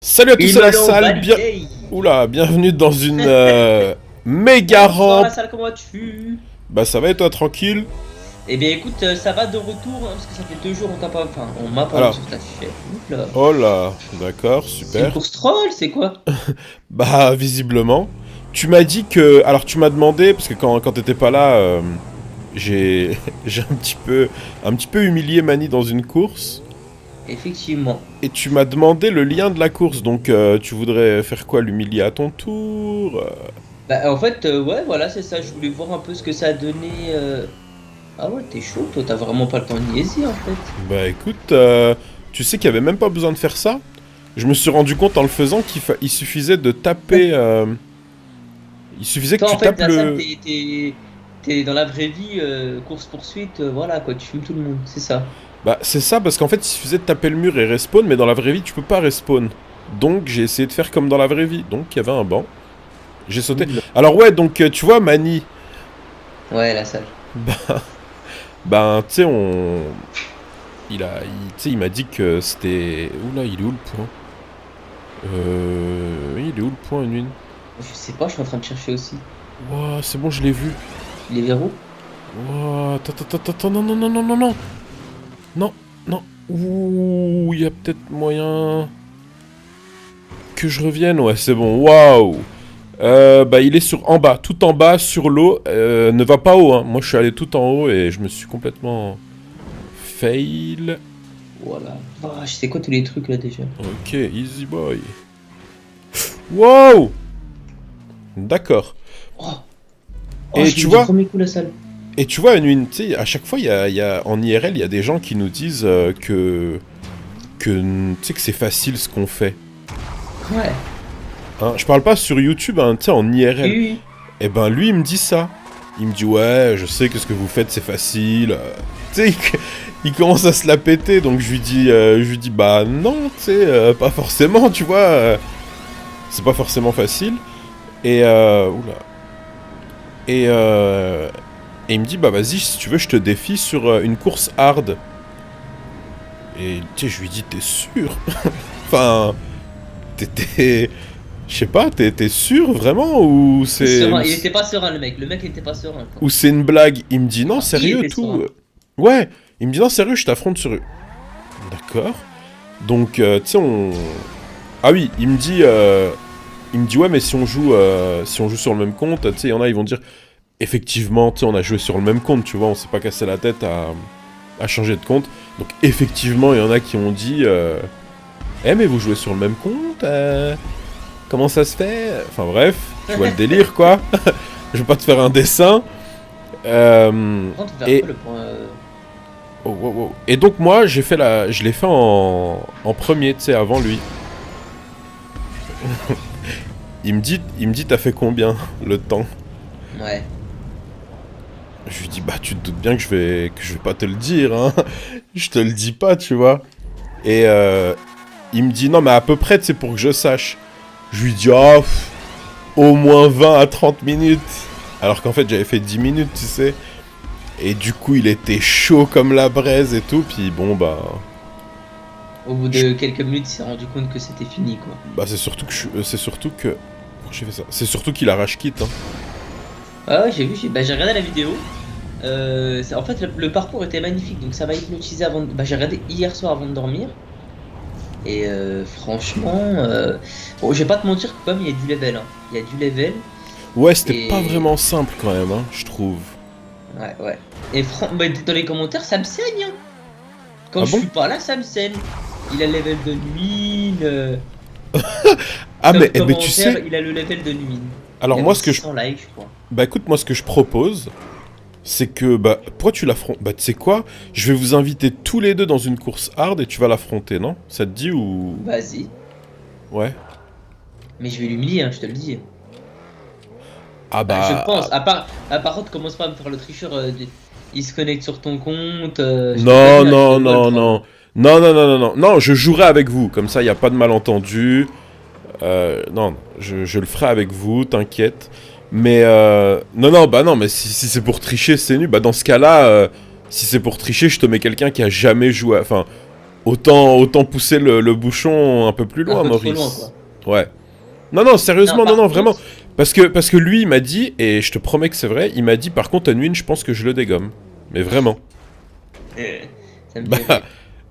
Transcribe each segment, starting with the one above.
Salut à tous à la Imolo salle, Validei. Oula, bienvenue dans une méga Bonsoir la rampe. salle, comment vas-tu? Bah ça va et toi, tranquille? Eh bien écoute, ça va de retour, hein, parce que ça fait 2 jours on t'a pas... Enfin, on m'a pas vu Alors, sur ta chaîne. Oula. oh là, d'accord, C'est une super. course troll, c'est quoi? Bah visiblement. Tu m'as dit que... Alors tu m'as demandé, parce que quand t'étais pas là, j'ai j'ai un petit peu humilié Mani dans une course. Effectivement. Et tu m'as demandé le lien de la course, donc tu voudrais faire quoi, l'humilier à ton tour? Bah en fait, ouais, voilà, c'est ça, je voulais voir un peu ce que ça a donné... Ah ouais, t'es chaud, toi, t'as vraiment pas le temps de niaiser, en fait. Bah écoute, tu sais qu'il y avait même pas besoin de faire ça. Je me suis rendu compte en le faisant il suffisait de taper... Il suffisait que Toi, tu en fait, tapes la salle, le... t'es dans la vraie vie, course-poursuite, voilà, quoi, tu fumes tout le monde, c'est ça. Bah c'est ça, parce qu'en fait il suffisait de taper le mur et respawn, mais dans la vraie vie tu peux pas respawn. Donc j'ai essayé de faire comme dans la vraie vie. Donc il y avait un banc. J'ai sauté. Oula. Alors ouais, donc tu vois Mani, Ouais, la salle. ben tu sais tu sais, il m'a dit que c'était... Oula, il est où le point? Oui, il est où le point, Unwin? Je sais pas, je suis en train de chercher aussi. Ouah, c'est bon, je l'ai vu. Les verrous? Ouah, attends, non, non, non, non, non, non. Non, non. Ouh, il y a peut-être moyen que je revienne. Ouais, c'est bon. Waouh. Bah, il est en bas, tout en bas, sur l'eau. Ne va pas haut, hein. Moi, je suis allé tout en haut et je me suis complètement fail. Voilà. Vache, c'est quoi tous les trucs là déjà? Ok, easy boy. Wow. D'accord. Oh, oh, Et je l'ai tu eu du vois, premier coup la salle. Une, tu sais, à chaque fois, en IRL, il y a des gens qui nous disent tu sais, que c'est facile ce qu'on fait. Ouais. Hein, je parle pas sur YouTube, hein, tu sais, en Oui, IRL. oui. Et ben lui, il me dit ça. Il me dit, ouais, je sais que ce que vous faites, c'est facile. Tu sais, il commence à se la péter, donc je lui dis, bah non, tu sais, pas forcément, tu vois. C'est pas forcément facile. Et, oula. Et, et il me dit, bah vas-y, si tu veux, je te défie sur une course hard. Et tu sais, je lui dis, t'es sûr? Enfin, t'es... Je sais pas, t'es sûr vraiment ou c'est... Serein. Il était pas serein le mec. Le mec il était pas serein quoi. Ou c'est une blague? Il me dit, non, Enfin, il sérieux, était tout. serein. Ouais, il me dit, non, sérieux, je t'affronte sur... D'accord. Donc, tu sais, on... Ah oui, il me dit, ouais, mais si on joue sur le même compte, tu sais, il y en a, ils vont dire, effectivement, tu sais, on a joué sur le même compte, tu vois, on s'est pas cassé la tête à changer de compte. Donc, effectivement, il y en a qui ont dit, eh, mais vous jouez sur le même compte comment ça se fait? Enfin, bref, tu vois le délire, quoi. Je vais pas te faire un dessin. Par contre, vers Et... quoi le point Oh, wow, wow. Et donc, moi, je l'ai fait en premier, tu sais, avant lui. il me dit, t'as fait combien le temps? Ouais. Je lui dis, bah, tu te doutes bien que je vais pas te le dire, hein. Je te le dis pas, tu vois. Et il me dit, non, mais à peu près, c'est pour que je sache. Je lui dis, oh, au moins 20 à 30 minutes. Alors qu'en fait, j'avais fait 10 minutes, tu sais. Et du coup, il était chaud comme la braise et tout. Puis bon, bah. Au bout de quelques minutes, il s'est rendu compte que c'était fini quoi. Bah, c'est surtout que. C'est surtout que. Pourquoi j'ai fait ça? C'est surtout qu'il arrache quitte, hein. Ah ouais, j'ai vu, bah, j'ai regardé la vidéo. En fait, le parcours était magnifique, donc ça m'a hypnotisé avant. Bah, j'ai regardé hier soir avant de dormir. Et franchement, bon, je vais pas te mentir, comme il y a du level, hein. Il y a du level. Ouais, c'était Et pas vraiment simple quand même, hein, je trouve. ouais, ouais. Et bah, dans les commentaires, ça me saigne, hein. Quand Ah je bon? suis pas là, ça me saigne. Il a le level de Nuine. Ah, Comme mais tu commentaire, sais. il a le level de Nuine. Alors, Il moi, avait ce que je. 600 likes, je crois. Bah, écoute, moi, ce que je propose. C'est que, bah, pourquoi tu l'affrontes? Bah, tu sais quoi? Je vais vous inviter tous les deux dans une course hard et tu vas l'affronter, non? Ça te dit ou... Vas-y. Ouais. Mais je vais l'humilier, hein, je te le dis. Ah Bah, je bah... pense. Par contre, commence pas à me faire le tricheur. Il se connecte sur ton compte. Je t'ai Non, prévenu, hein, je non, te vois le non, troll. non. Non, non, non, non, non. Non, je jouerai avec vous. Comme ça, il n'y a pas de malentendu. Non, je le ferai avec vous, t'inquiète. Mais, non, non, bah non, mais si c'est pour tricher, c'est nul. Bah, dans ce cas-là, si c'est pour tricher, je te mets quelqu'un qui a jamais joué... Enfin, autant pousser le bouchon un peu plus Un loin, peu trop loin, Maurice. quoi. Ouais. Non, non, Non, sérieusement, non, par non, vraiment. contre, Parce que lui, il m'a dit, et je te promets que c'est vrai, il m'a dit, par contre, Unwin, je pense que je le dégomme. Mais vraiment. euh, ça me Bah, fait rire.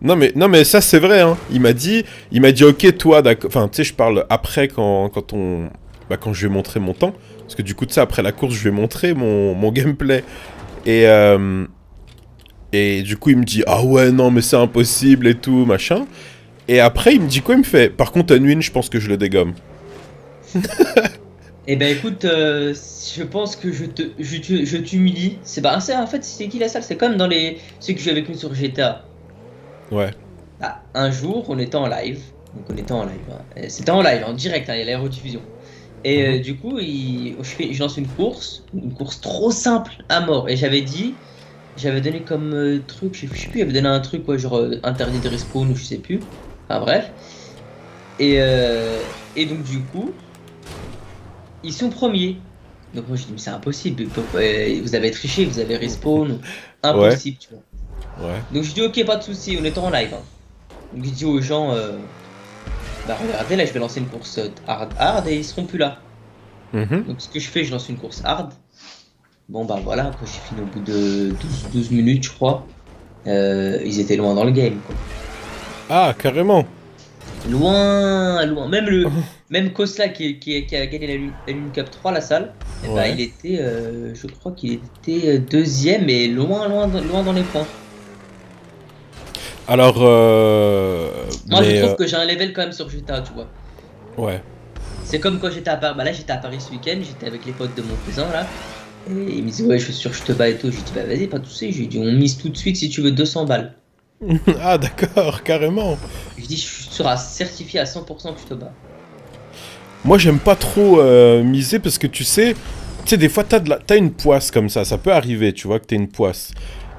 non, mais ça, c'est vrai, hein. Il m'a dit, ok, toi, d'accord. Enfin, tu sais, je parle après quand je vais montrer mon temps. Parce que du coup, tu sais, après la course, je vais montrer mon gameplay. Et, euh, et du coup, il me dit, ah ouais, non, mais c'est impossible et tout, machin. Et après, il me dit quoi? Il me fait, par contre, Unwin, je pense que je le dégomme. Eh ben écoute, je pense que je t'humilie. C'est bah, en fait, c'est qui la salle? C'est comme dans les ceux que j'ai avec nous sur GTA. Ouais. Ah, un jour, on était en live. Donc on était en live, hein. C'était en live, en direct, hein, il y a la rediffusion. Et Mhm. du coup, je lance une course trop simple à mort. Et j'avais donné comme truc, je sais plus, il avait donné un truc, ouais, genre interdit de respawn ou je sais plus. Enfin bref. Et donc du coup, ils sont premiers. Donc moi je dis, mais c'est impossible. Vous avez triché, vous avez respawn. Ouais. Impossible, tu vois. Ouais. Donc je dis, ok, pas de souci, on est en live, hein. Donc je dis aux gens, bah regardez, là je vais lancer une course hard et ils seront plus là. Mhm. Donc ce que je fais, je lance une course hard. Bon bah voilà, quand j'ai fini au bout de 12 minutes, je crois, ils étaient loin dans le game, quoi. Ah, carrément. Loin, loin. Même Kosla qui a gagné la Lune Cup 3, la salle, et bah, Ouais. je crois qu'il était deuxième et loin, loin, loin dans les points. Alors, Moi, je mais, trouve que j'ai un level quand même sur GTA, tu vois. ouais. C'est comme quand j'étais à Paris. Bah là, j'étais à Paris ce week-end, j'étais avec les potes de mon cousin là. Et il me disait, ouais, je suis sûr que je te bats et tout. J'ai dit, bah vas-y, pas de soucis. J'ai dit, on mise tout de suite si tu veux 200 balles. Ah, d'accord, carrément. Je dis, je serai certifié à 100% que je te bats. Moi, j'aime pas trop miser parce que tu sais, des fois, t'as une poisse comme ça peut arriver, tu vois, que t'as une poisse.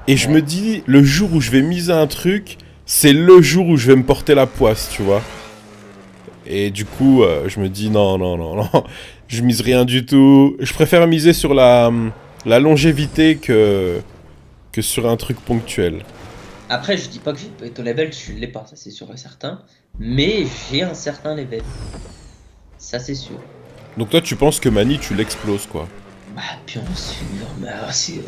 Et je me Ouais. dis, le jour où je vais miser un truc, c'est le jour où je vais me porter la poisse, tu vois. Et du coup, je me dis, non, non, non, non, je mise rien du tout. Je préfère miser sur la longévité que sur un truc ponctuel. Après, je dis pas que j'ai ton level, je l'ai pas, ça c'est sûr et certain. Mais j'ai un certain level. Ça c'est sûr. Donc toi, tu penses que Mani, tu l'exploses, quoi. Bah, bien sûr, mais alors, Ça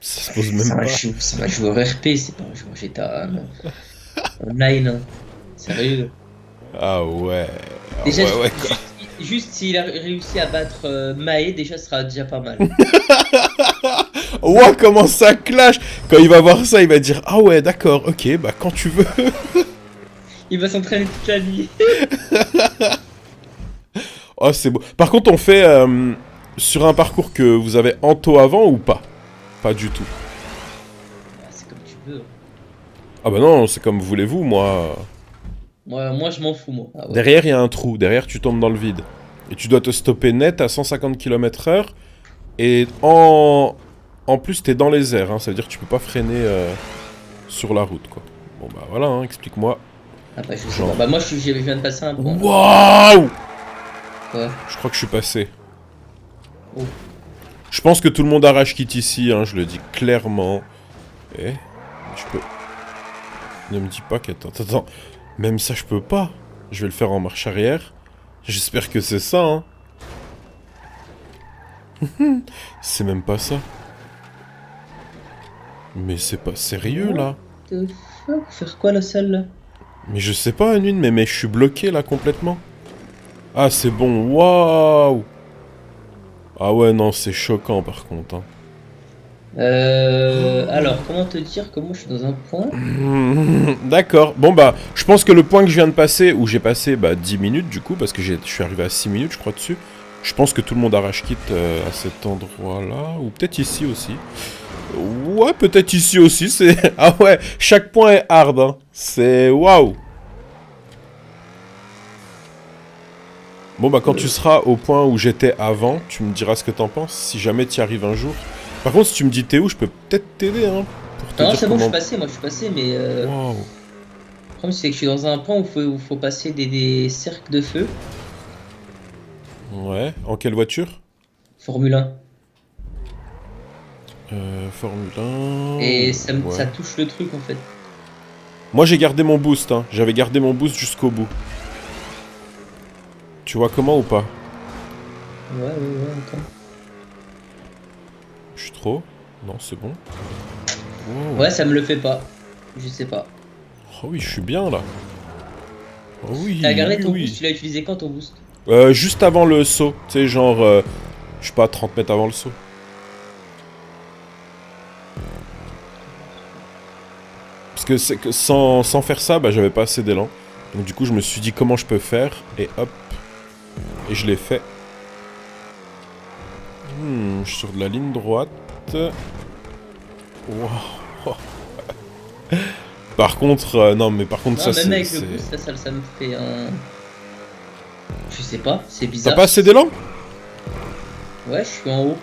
se pose même pas. c'est un joueur RP, c'est pas un joueur GTA, non. Online, hein. Sérieux. Ah ouais. Ah Déjà, ouais, ouais, quoi. juste s'il a réussi à battre Mae, déjà, ce sera déjà pas mal. Ouah, comment ça clash! Quand il va voir ça, il va dire, ah ouais, d'accord, ok, bah quand tu veux. Il va s'entraîner toute la nuit. Oh, c'est beau. Par contre, on fait sur un parcours que vous avez Anto avant ou pas? Pas du tout. Ah, c'est comme tu veux. Ah bah non, c'est comme voulez-vous, moi. Moi je m'en fous, moi. Ah ouais. Derrière, il y a un trou. Derrière, tu tombes dans le vide. Et tu dois te stopper net à 150 km/h. Et en plus, t'es dans les airs. Hein. Ça veut dire que tu peux pas freiner sur la route, quoi. Bon bah voilà, hein, explique-moi. Ah bah, je sais Genre. pas. Bah, moi, je viens de passer un point, là. Waouh! Ouais. Je crois que je suis passé. Oh. Je pense que tout le monde arrache quitte ici, hein, je le dis clairement. Eh, je peux... Ne me dis pas qu'attends, attends, même ça je peux pas. Je vais le faire en marche arrière. J'espère que c'est ça, hein. C'est même pas ça. Mais c'est pas sérieux, What là. the fuck? Faire quoi, la salle, là? Mais je sais pas, Anune, mais je suis bloqué, là, complètement. Ah, c'est bon, waouh. Ah ouais, non, c'est choquant, par contre, hein. Alors, comment te dire que moi, je suis dans un point? D'accord. Bon bah, je pense que le point que je viens de passer, où j'ai passé 10 minutes du coup, parce que je suis arrivé à 6 minutes je crois dessus, je pense que tout le monde arrache quitte à cet endroit-là, ou peut-être ici aussi. Ouais, peut-être ici aussi, c'est... Ah ouais, chaque point est hard, hein. C'est... Waouh. Bon bah quand tu seras au point où j'étais avant, tu me diras ce que t'en penses, si jamais tu y arrives un jour. Par contre, si tu me dis t'es où, je peux peut-être t'aider, hein, pour te Non, dire c'est bon, comment... moi, je suis passé, mais Waouh. le problème, c'est que je suis dans un point où faut passer des cercles de feu. Ouais, en quelle voiture? Formule 1. Formule 1... Et ça Ouais. touche le truc, en fait. Moi j'ai gardé mon boost, hein. J'avais gardé mon boost jusqu'au bout. Tu vois comment ou pas? Ouais, attends. Je suis trop? Non, c'est bon. Oh. Ouais, ça me le fait pas. Je sais pas. Oh oui, je suis bien là. Oh oui, T'as gardé oui, ton oui. boost, tu l'as utilisé quand ton boost? Juste avant le saut. Tu sais, genre, je sais pas, 30 mètres avant le saut. Parce que, c'est que sans faire ça, bah, j'avais pas assez d'élan. Donc du coup, je me suis dit comment je peux faire. Et hop. Et je l'ai fait. Je suis sur de la ligne droite. Wow. Par contre, non, mais par contre, Non, ça même avec c'est... le boost, ça me fait un. Je sais pas, c'est T'as bizarre. pas assez d'élan? Ouais, je suis en haut.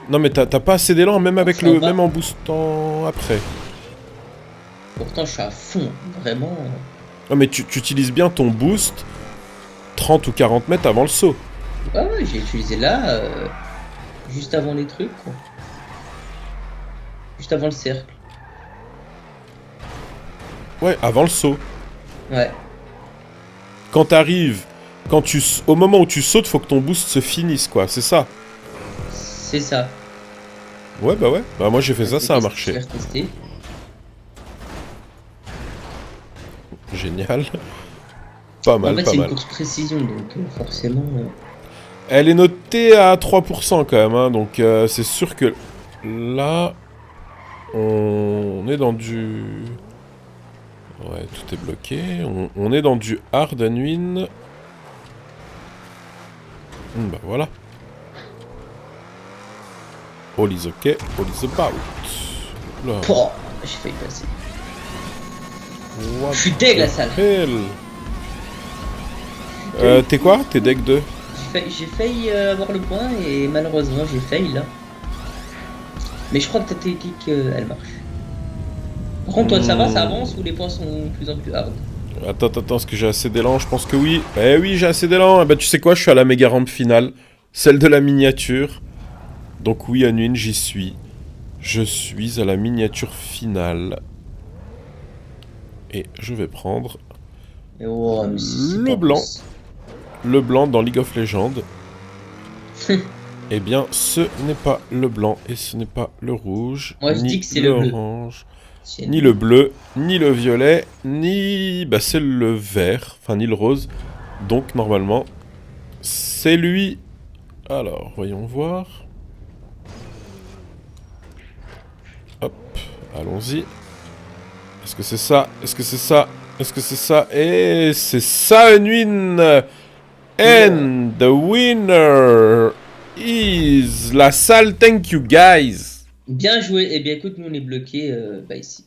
Non, mais t'as pas assez d'élan, même avec je suis en le... bas. Même en boostant après. Pourtant, je suis à fond, vraiment. Non, mais tu utilises bien ton boost 30 ou 40 mètres avant le saut. Ouais, j'ai utilisé là, juste avant les trucs, quoi. Juste avant le cercle. Ouais, avant le saut. Ouais. Quand t'arrives... Au moment où tu sautes, faut que ton boost se finisse, quoi. C'est ça. C'est ça. Ouais, bah ouais. Bah moi, j'ai fait ça, ça a Je marché. vais retester. Génial. Pas mal, En fait, pas c'est une mal. course précision, donc forcément. Elle est notée à 3% quand même, hein, donc c'est sûr que là, on est dans du... Ouais, tout est bloqué. On est dans du hard and win. Bah voilà. All is okay, all is about. Là. Oh, j'ai failli passer. What Je suis deg la salle. hell. T'es quoi? T'es deck 2? J'ai failli avoir le point et malheureusement j'ai failli là. Mais je crois que ta technique elle marche. Par contre, toi ça va, ça avance ou les points sont de plus en plus hard? Attends, est-ce que j'ai assez d'élan? Je pense que oui. Eh oui, j'ai assez d'élan. Eh bah tu sais quoi, je suis à la méga rampe finale. Celle de la miniature. Donc oui, Anwin, j'y suis. Je suis à la miniature finale. Et je vais prendre Et oh, mais c'est le pas blanc. possible. Le blanc dans League of Legends. Eh bien, ce n'est pas le blanc et ce n'est pas le rouge. Moi, je ni dis que c'est le bleu. l'orange, C'est ni le bleu, ni le violet, ni... Bah, c'est le vert. Enfin, ni le rose. Donc, normalement, c'est lui. Alors, voyons voir. Hop, allons-y. Est-ce que c'est ça? Est-ce que c'est ça? Est-ce que c'est ça? Et c'est ça, Unwin! And the winner is la salle. Thank you, guys! Bien joué. Eh bien, écoute, nous on est bloqués bah, ici.